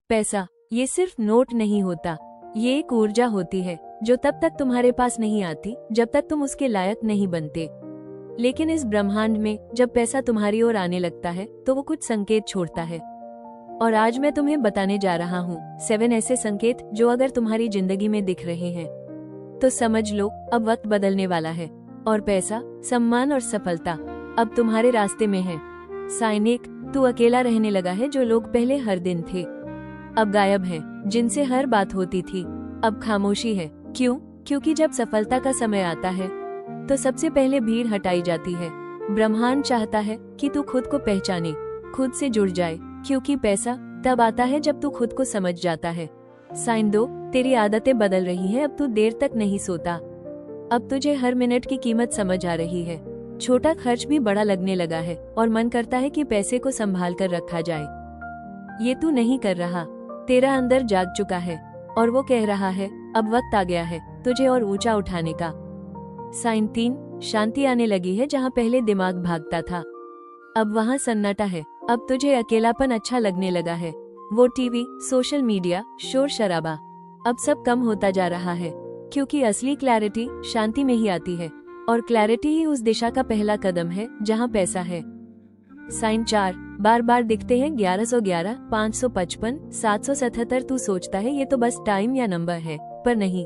पैसा ये सिर्फ नोट नहीं होता, ये एक ऊर्जा होती है जो तब तक तुम्हारे पास नहीं आती जब तक तुम उसके लायक नहीं बनते। लेकिन इस ब्रह्मांड में जब पैसा तुम्हारी ओर आने लगता है तो वो कुछ संकेत छोड़ता है। और आज मैं तुम्हें बताने जा रहा हूँ 7 ऐसे संकेत जो अगर तुम्हारी जिंदगी में दिख रहे हैं तो समझ लो अब वक्त बदलने वाला है और पैसा, सम्मान और सफलता अब तुम्हारे रास्ते में है। साइन 1, तू अकेला रहने लगा है। जो लोग पहले हर दिन थे अब गायब हैं, जिनसे हर बात होती थी अब खामोशी है। क्यों? क्योंकि जब सफलता का समय आता है तो सबसे पहले भीड़ हटाई जाती है। ब्रह्मांड चाहता है कि तू खुद को पहचाने, खुद से जुड़ जाए, क्योंकि पैसा तब आता है जब तू खुद को समझ जाता है। साइन 2, तेरी आदतें बदल रही हैं। अब तू देर तक नहीं सोता, अब तुझे हर मिनट की कीमत समझ आ रही है। छोटा खर्च भी बड़ा लगने लगा है और मन करता है कि पैसे को संभाल कर रखा जाए। ये तू नहीं कर रहा, तेरा अंदर जाग चुका है और वो कह रहा है अब वक्त आ गया है तुझे और ऊंचा उठाने का। साइन 3, शांति आने लगी है। जहाँ पहले दिमाग भागता था अब वहाँ सन्नाटा है। अब तुझे अकेलापन अच्छा लगने लगा है। वो टीवी, सोशल मीडिया, शोर शराबा अब सब कम होता जा रहा है, क्योंकि असली क्लैरिटी शांति में ही आती है और क्लैरिटी ही उस दिशा का पहला कदम है जहाँ पैसा है। साइन 4, बार बार दिखते हैं 1111, 555, 777। तू सोचता है ये तो बस टाइम या नंबर है, पर नहीं,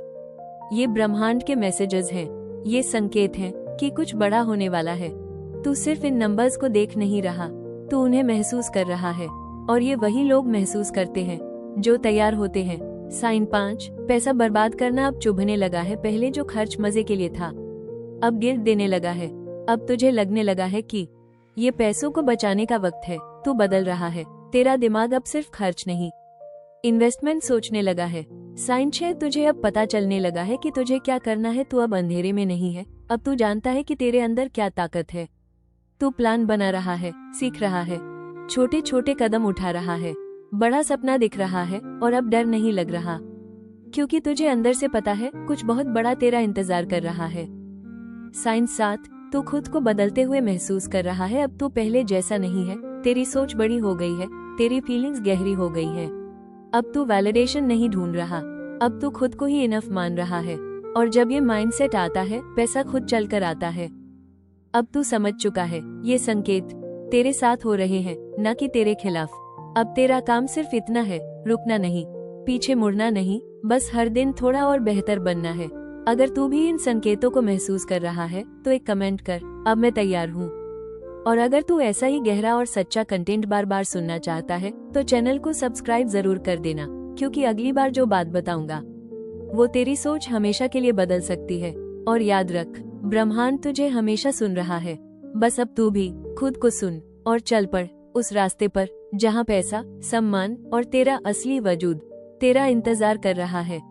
ये ब्रह्मांड के मैसेजेस हैं। ये संकेत हैं कि कुछ बड़ा होने वाला है। तू सिर्फ इन नंबर्स को देख नहीं रहा, तू उन्हें महसूस कर रहा है और ये वही लोग महसूस करते हैं जो तैयार होते हैं। साइन 5, पैसा बर्बाद करना अब चुभने लगा है। पहले जो खर्च मजे के लिए था अब गिल्ट देने लगा है। अब तुझे लगने लगा है कि ये पैसों को बचाने का वक्त है। तू बदल रहा है, तेरा दिमाग अब सिर्फ खर्च नहीं, इन्वेस्टमेंट सोचने लगा है। साइन 6, तुझे अब पता चलने लगा है कि तुझे क्या करना है। तू अब अंधेरे में नहीं है, अब तू जानता है कि तेरे अंदर क्या ताकत है। तू प्लान बना रहा है, सीख रहा है, छोटे छोटे कदम उठा रहा है, बड़ा सपना दिख रहा है और अब डर नहीं लग रहा, क्योंकि तुझे अंदर से पता है कुछ बहुत बड़ा तेरा इंतजार कर रहा है। साइन 7, तू खुद को बदलते हुए महसूस कर रहा है। अब तू पहले जैसा नहीं है, तेरी सोच बड़ी हो गई है, तेरी फीलिंग्स गहरी हो गई है। अब तू वैलिडेशन नहीं ढूंढ रहा, अब तू खुद को ही इनफ मान रहा है। और जब ये माइंडसेट आता है, पैसा खुद चल कर आता है। अब तू समझ चुका है, ये संकेत तेरे साथ हो रहे हैं, न कि तेरे खिलाफ। अब तेरा काम सिर्फ इतना है, रुकना नहीं, पीछे मुड़ना नहीं, बस हर दिन थोड़ा और बेहतर बनना है। अगर तू भी इन संकेतों को महसूस कर रहा है तो एक कमेंट कर, अब मैं तैयार हूँ। और अगर तू ऐसा ही गहरा और सच्चा कंटेंट बार बार सुनना चाहता है तो चैनल को सब्सक्राइब जरूर कर देना, क्योंकि अगली बार जो बात बताऊंगा वो तेरी सोच हमेशा के लिए बदल सकती है। और याद रख, ब्रह्मांड तुझे हमेशा सुन रहा है। बस अब तू भी खुद को सुन और चल पड़ उस रास्ते पर जहाँ पैसा, सम्मान और तेरा असली वजूद तेरा इंतजार कर रहा है।